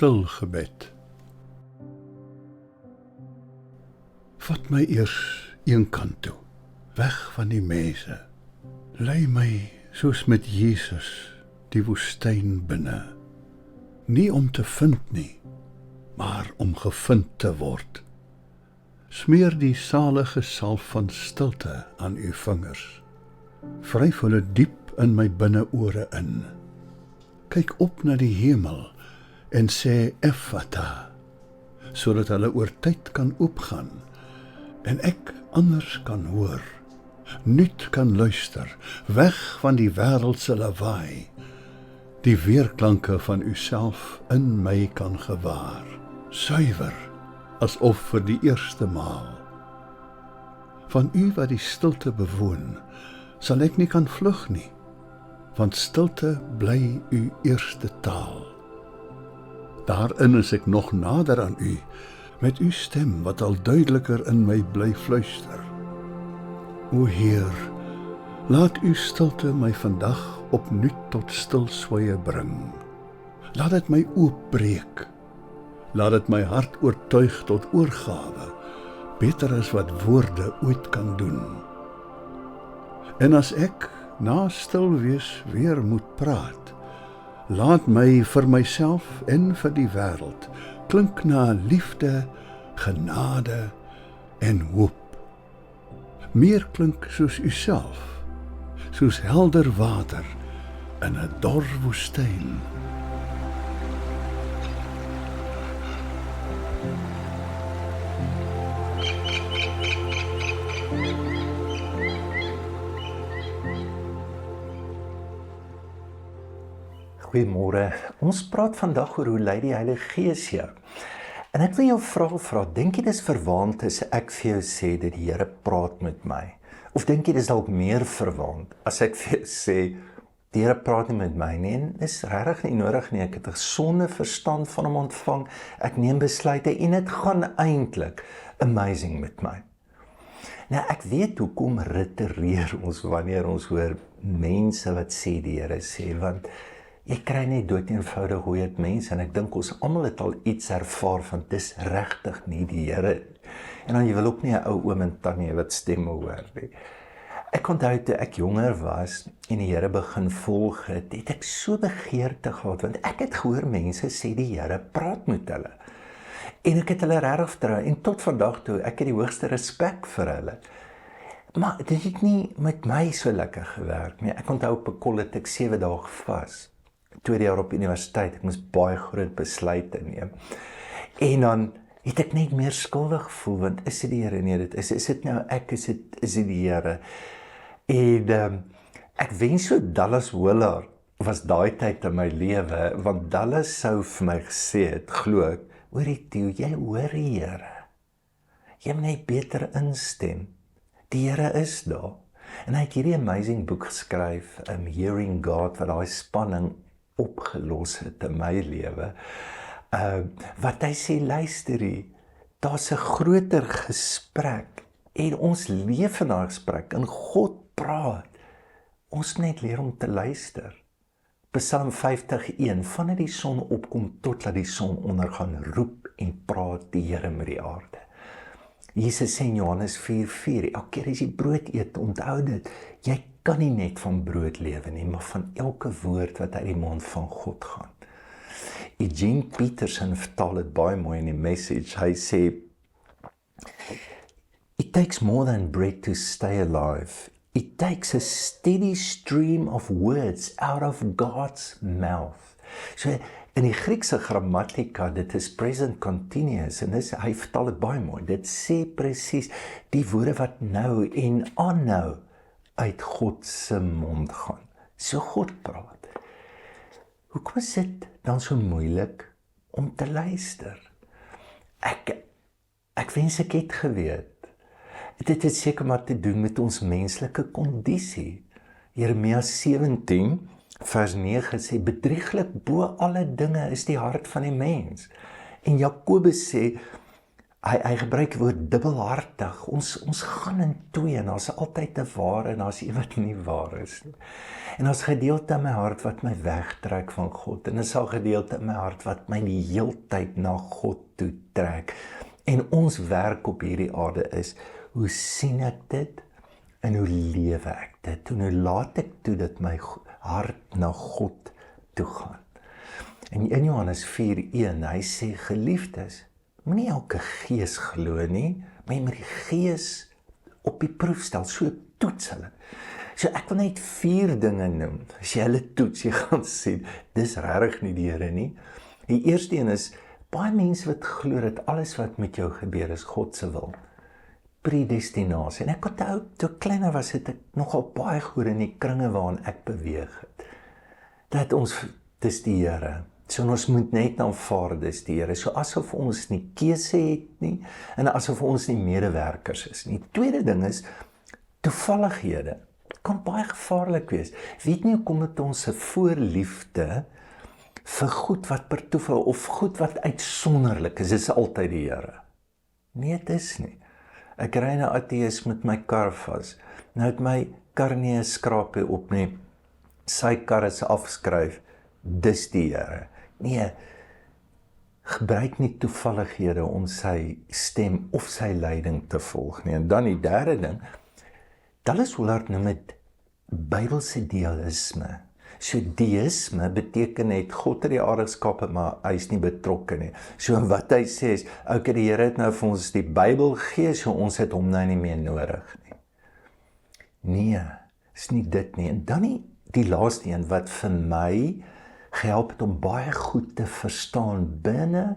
stil gebed. Vat my eers een kant toe, weg van die mense. Lei my soos met Jesus die woestyn binne. Nie om te vind nie, maar om gevind te word. Smeer die salige salf van stilte aan u vingers. Vryf hulle diep in my binneore in. Kyk op na die hemel en sê Ephata, sodat hulle oor tyd kan oopgaan en ek anders kan hoor, nuut kan luister, weg van die wêreldse lawaai, die weerklanke van uself in my kan gewaar, suiwer, asof vir die eerste maal. Van u wat die stilte bewoon, sal ek nie kan vlug nie, want stilte bly u eerste taal. Daarin is ek nog nader aan u, met u stem wat al duideliker in my bly fluister. O Heer, laat u stilte my vandag opnuut tot stilswye bring. Laat dit my oopbreek. Laat dit my hart oortuig tot oorgawe, beter as wat woorde ooit kan doen. En as ek na stil wees weer moet praat, laat my vir myself en vir die wêreld klink na liefde, genade en hoop. Meer klink soos uself, soos helder water in 'n dor woestyn. Goeiemôre. Ons praat vandag oor hoe lei die Heilige Gees jou. En ek wil jou vra, dink jy dis verwaand as ek vir jou sê dat die Here praat met my? Of dink jy dis dalk meer verwaand as ek vir jou sê die Here praat nie met my nie? En dis regtig nie nodig nie. Ek het 'n gesonde verstand van hom ontvang. Ek neem besluite en dit gaan eintlik amazing met my. Nou ek weet hoekom ritereer ons wanneer ons hoor mense wat sê die Here sê, want jy kry net dood eenvoudig hoe dit mense, en ek dink ons almal het al iets ervaar van dis regtig nie die Here. En dan jy wil ook nie 'n ou oom en tannie wat stemme hoor nie. Ek onthou toe ek jonger was en die Here begin volg het ek so begeerte gehad, want ek het gehoor mense sê die Here praat met hulle. En ek het hulle regtig vertrou, en tot vandag toe, ek het die hoogste respek vir hulle. Maar dit het nie met my so lekker gewerk nie. Ek onthou op 'n kol het ek 7 dae gevas. Tweede jaar op universiteit, ek moes baie groot besluite neem. En dan het ek net meer skuldig gevoel, want is dit die Here? Nee, dit is dit nou ek, is dit die Here? En ek wens so Dallas Willard was daai tyd in my lewe, want Dallas sou vir my gesê het, glo ek, hoorie Theo, jy hoor die Here. Jy moet net beter instem. Die Here is daar. En hy het hierdie amazing boek geskryf, Hearing God, wat daai spanning opgelos het in my lewe. Wat hy sê, luister hier, daar's 'n groter gesprek, en ons leef in daai gesprek, en God praat. Ons net leer om te luister. Psalm 50:1, vanaf die son opkom tot laat die son ondergaan, roep en praat die Here met die aarde. Jesus sê in Johannes 4:4, elke keer as jy brood eet, onthou dit, jy kan nie net van brood lewe nie, maar van elke woord wat uit die mond van God gaan. Eugene Peterson vertaal dit baie mooi in die Message. Hy sê, it takes more than bread to stay alive. It takes a steady stream of words out of God's mouth. So, in die Griekse grammatika, dit is present continuous, en hy vertaal dit baie mooi. Dit sê presies die woorde wat nou en aanhou uit God se mond gaan. So God praat. Hoekom is dit dan so moeilik om te luister? Ek wens ek het geweet. Dit het seker maar te doen met ons menslike kondisie. Jeremia 17 vers 9 sê, bedrieglik bo alle dinge is die hart van die mens. En Jakobus sê, Hy gebruik die woord dubbelhartig. Ons gaan in twee en daar's altyd 'n ware en daar's een wat nie waar is nie. En daar's gedeelte in my hart wat my wegtrek van God en daar's 'n gedeelte in my hart wat my die heeltyd na God toe trek. En ons werk op hierdie aarde is, hoe sien ek dit en hoe lewe ek dit? En hoe laat ek toe dat my hart na God toe gaan? En in Johannes 4:1, hy sê, geliefdes, moenie elke gees glo nie, maar jy moet die gees op die proef stel, so toets hulle. So ek wil net 4 dinge noem, as jy hulle toets, jy gaan sien, dis regtig nie die Here nie. Die eerste een is, baie mense wat glo dat alles wat met jou gebeur is God se wil. Predestinasie. En ek onthou, toe ek kleiner was, het ek nogal baie goed in die kringe waarin ek beweeg het. Dat ons, dis die Here. So ons moet net aanvaar dis die Here. So asof ons nie keuse het nie, en asof ons nie medewerkers is nie. Tweede ding is, toevallighede. Kan baie gevaarlik wees. Weet nie hoekom het ons 'n voorliefde vir goed wat per toeval, of goed wat uitsonderlik is, is altyd die Here. Nee, dit is nie. Ek ry na ATS met my kar vas. Nou het my kar nie 'n skrapie op nie. Sy kar is afskryf. Dis die Here. Nee, gebruik nie toevallighede om sy stem of sy leiding te volg nie. En dan die derde ding, Dallas Willard noem dit Bybelse deïsme. So deïsme beteken net God het die aarde geskape, maar hy is nie betrokke nie. So wat hy sê is, okay, die Here het nou vir ons die Bybel gegee, so ons het hom nou nie meer nodig nie. Nee, is nie dit nie. En dan die laaste een wat vir my gehelp het om baie goed te verstaan binne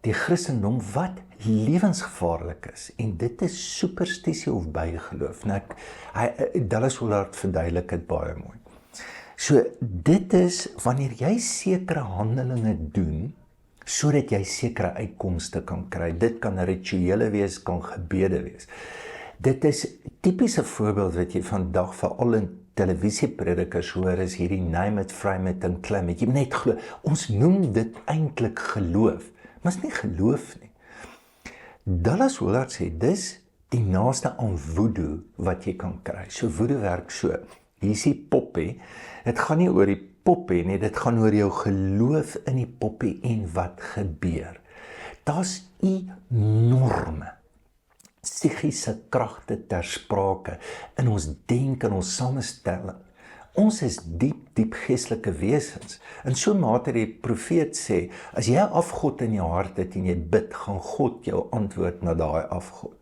die Christendom wat lewensgevaarlik is. En dit is superstisie of bygeloof. Nou Dallas Willard verduidelik dit baie mooi. So dit is wanneer jy sekere handelinge doen, sodat jy sekere uitkomste kan kry. Dit kan rituele wees, kan gebede wees. Dit is tipiese voorbeeld wat jy vandag veral in televisiepredikers hoor, is hierdie name it, frame it en claim it. Jy moet net glo. Ons noem dit eintlik geloof, maar is nie geloof nie. Dallas Willard sê, dis die naaste aan voodoo wat jy kan kry. So voodoo werk so. Hier is die poppie. Dit gaan nie oor die poppie nie, dit gaan oor jou geloof in die poppie en wat gebeur. Daar's enorme psigiese kragte ter sprake in ons denk en ons samestelling. Ons is diep geestelike wesens. In so 'n mate die profeet sê, as jy 'n afgod in jou hart het en jy bid, gaan God jou antwoord na daai afgod.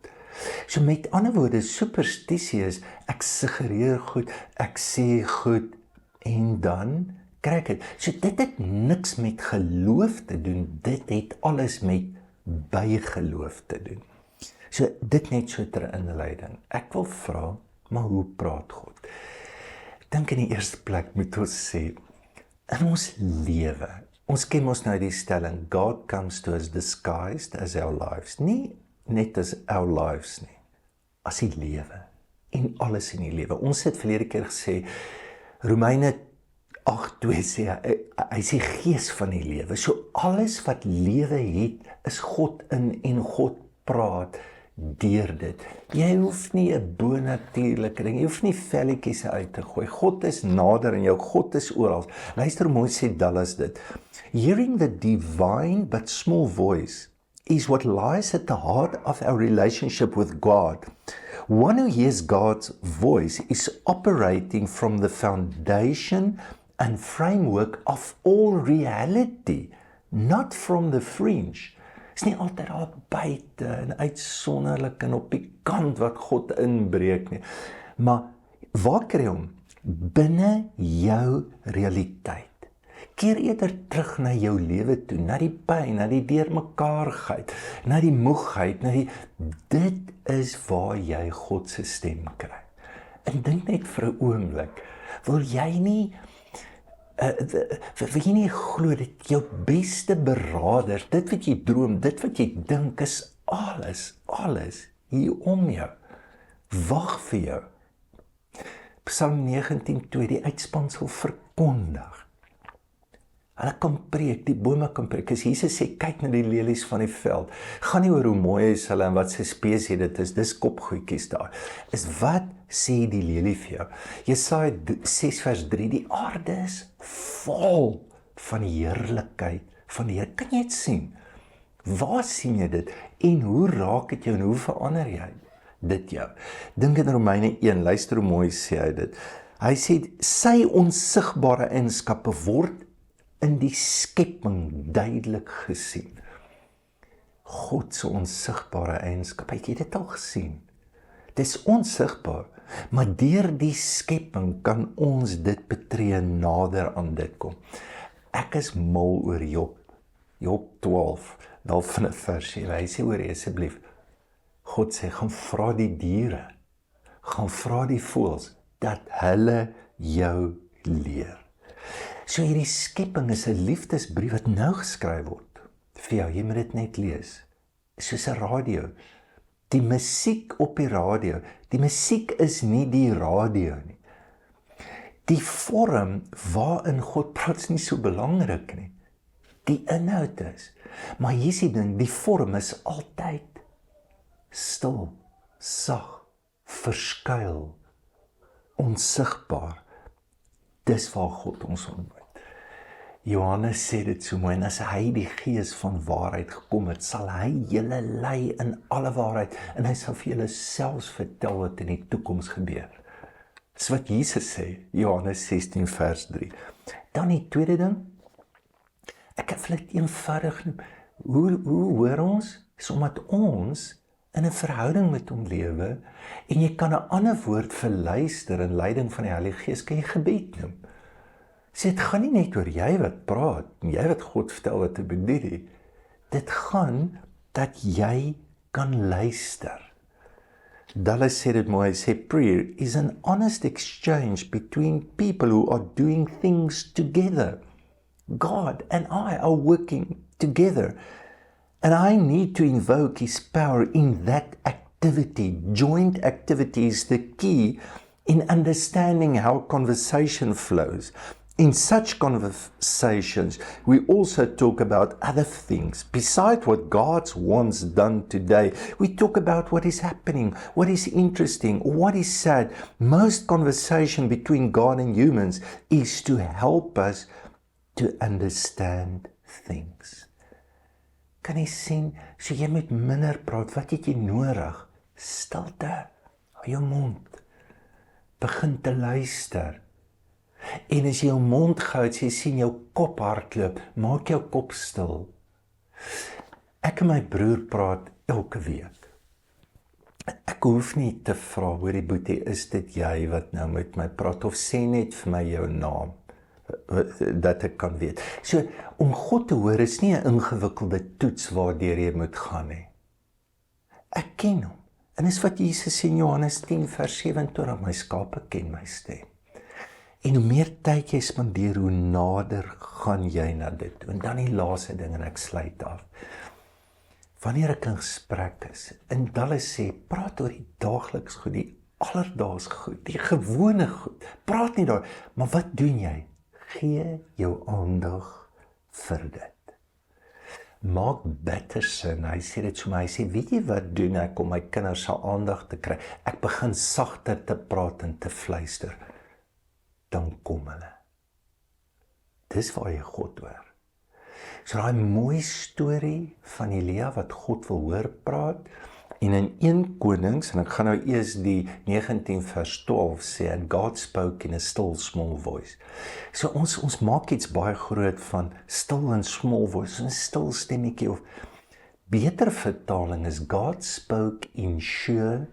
So met ander woorde, superstisie is, ek suggereer goed, ek sê goed, en dan kry ek dit. So dit het niks met geloof te doen, dit het alles met bygeloof te doen. So dit net so ter inleiding. Ek wil vra, maar hoe praat God? Ek dink in die eerste plek moet ons sê, in ons lewe, ons ken ons nou die stelling, God comes to us disguised as our lives. Nie net as our lives nie, as die lewe, en alles in die lewe. Ons het verlede keer gesê, Romeine 8:2 sê, hy sê gees van die lewe. So alles wat lewe het, is God in en God praat deur dit. Jy hoef nie 'n bonatuurlike ding, jy hoef nie velletjies uit te gooi. God is nader in jou, God is oral. Luister hoe mooi sê Dallas dit. Hearing the divine but small voice is what lies at the heart of our relationship with God. One who hears God's voice is operating from the foundation and framework of all reality, not from the fringe. Is nie altyd daar buite en uitsonderlik en op die kant wat God inbreek nie. Maar waar kry hom? Binne jou realiteit. Keer eerder terug na jou lewe toe, na die pyn, na die deurmekaarigheid, na die moegheid, dit is waar jy God se stem kry. En dink net vir 'n oomblik, wil jy nie glo dat jou beste beraader, dit wat jy droom, dit wat jy dink is alles hier om jou, wag vir jou. Psalm 19:2, die uitspansel verkondig. Hulle kan preek, die bome kan preek. As Jesus sê, kyk na die lelies van die veld. Gaan nie oor hoe mooi is hulle en wat sy spesies dit is, dis kopgoedjies daar. Is wat sê die lelie vir jou? Jesaja 6 vers 3, die aarde is vol van die heerlikheid van die Here. Kan jy dit sien? Waar sien jy dit? En hoe raak dit jou en hoe verander jy dit jou? Dink in Romeine 1, luister hoe mooi sê hy dit. Hy sê, sy onsigbare eienskappe word in die skepping duidelik gesien. God se onsigbare eienskappe, het jy dit al gesien? Dit is onsigbaar, maar deur die skepping kan ons dit betree nader aan dit kom. Ek is mal oor Job 12, wel van 'n versie, hy sê oor asseblief, God sê, gaan vra die diere, gaan vra die voëls, dat hulle jou leer. So hierdie skepping is 'n liefdesbrief wat nou geskryf word. Vir jou, jy moet dit net lees. Soos 'n radio. Die musiek op die radio, die musiek is nie die radio nie. Die vorm waarin God praat is nie so belangrik nie. Die inhoud is. Maar hier is die ding, die vorm is altyd stil, sag, verskuil, onsigbaar. Dis waar God ons ontmoet. Johannes sê dit so mooi, en as hy die gees van waarheid gekom het, sal hy julle lei in alle waarheid, en hy sal vir julle selfs vertel wat in die toekoms gebeur. Dis wat Jesus sê, Johannes 16 vers 3. Dan die tweede ding, ek het dit eenvoudig genoem, hoe hoor ons? Is omdat ons in 'n verhouding met hom lewe, en jy kan 'n ander woord vir luister en leiding van die Heilige Gees, kan jy gebed noem. So dit gaan nie net oor jy wat praat, en jy wat God vertel wat te bedoel nie. Dit gaan dat jy kan luister. Dallas sê dit mooi, hy sê, prayer is an honest exchange between people who are doing things together. God and I are working together. And I need to invoke His power in that activity. Joint activity is the key in understanding how conversation flows. In such conversations, we also talk about other things. Besides what God wants done today, we talk about what is happening, what is interesting, what is sad. Most conversation between God and humans is to help us to understand things. Kan jy sien, so jy moet minder praat, wat het jy nodig? Stilte, hou jou mond, begin te luister. En as jy jou mond gehou, as jy sien jou kop hardloop, maak jou kop stil. Ek en my broer praat elke week. Ek hoef nie te vra, hoorie boetie, is dit jy wat nou met my praat, of sê net vir my jou naam, dat ek kan weet. So, om God te hoor is nie 'n ingewikkelde toets waardeur jy moet gaan nie. Ek ken hom. En dis wat Jesus sê in Johannes 10 vers 27, my skape ken my stem. En hoe meer tyd jy spandeer, hoe nader gaan jy na dit. En dan die laaste ding, en ek sluit af. Wanneer ek in gesprek is, en Dallas sê, praat oor die daagliks goed, die alledaagse goed, die gewone goed. Praat nie daar, maar wat doen jy? Gee jou aandag vir dit. Mark Batterson, hy sê dit so, maar hy sê, weet jy wat doen ek om my kinders se aandag te kry? Ek begin sagter te praat en te fluister. Dan kom hulle. Dis waar jy God hoor. So daai mooi storie van Elia wat God wil hoor praat, en in 1 Konings, en ek gaan nou eers die 19 vers 12 sê, and God spoke in a still small voice. So ons maak iets baie groot van stil en small voice, 'n stil stemmetjie, of beter vertaling is God spoke in sure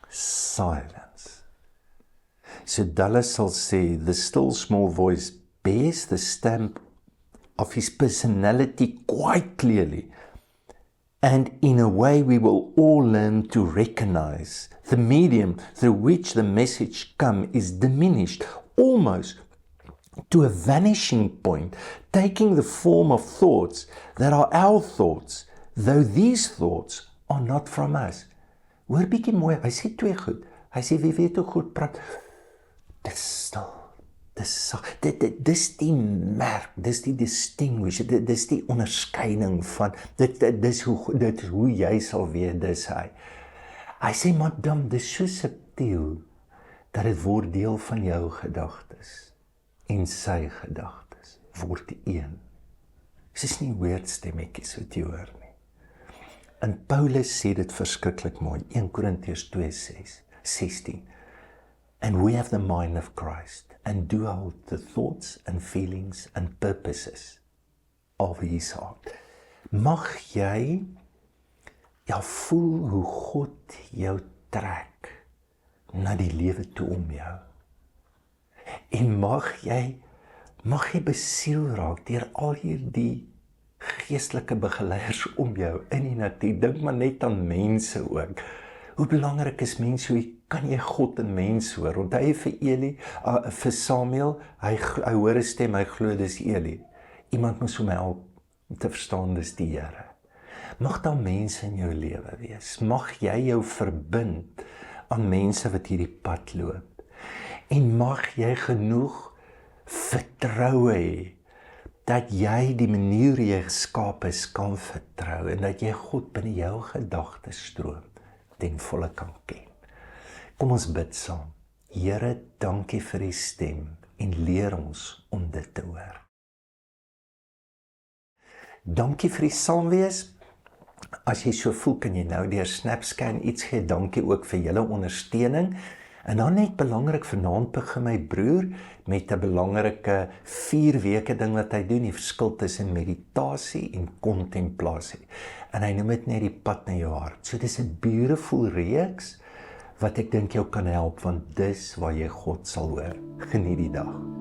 silence. So Dallas sal sê, the still small voice bears the stamp of his personality quite clearly. And in a way we will all learn to recognize the medium through which the message comes is diminished almost to a vanishing point, taking the form of thoughts that are our thoughts, though these thoughts are not from us. Hoor bietjie mooi, hy sê twee goed. Hy sê, wie weet hoe goed praat, dis stil, Dis die merk, dis die distinguish, dis die onderskeiding van, dis hoe jy sal weet, dis hy. Hy sê, madam, dis so subtiel, dat dit word deel van jou gedagtes, en sy gedagtes, word een. Dit is nie weird stemmetjies wat jy hoor nie. En Paulus sê dit verskriklik mooi, 1 Korintiërs 2:16. And we have the mind of Christ, and do hold the thoughts and feelings and purposes of his heart. Mag jy voel hoe God jou trek na die lewe toe om jou. En mag jy besiel raak deur al hierdie geestelike begeleiers om jou in die natuur. Dink maar net aan mense ook. Hoe belangrik is mense, hoe kan jy God in mens hoor? Onthou jy vir Samuel, hy hoor 'n stem, hy glo dis Eli. Iemand moet hom help om te verstaan dis die Here. Mag daar mense in jou lewe wees. Mag jy jou verbind aan mense wat hierdie pad loop. En mag jy genoeg vertroue hê dat jy die manier jy geskaap is kan vertrou en dat jy God binne jou gedachtestroom ten volle kan ken. Kom ons bid saam. Here, dankie vir die stem en leer ons om dit te hoor. Dankie vir die saamwees. As jy so voel, kan jy nou deur SnapScan iets gee. Dankie ook vir julle ondersteuning. En dan net belangrik, vanaand begin my broer met 'n belangrike 4 weke ding wat hy doen, die verskil tussen meditasie en kontemplasie. En hy noem dit net die pad na jou hart. So dis 'n beautiful reeks wat ek dink jou kan help, want dis waar jy God sal hoor. Geniet die dag.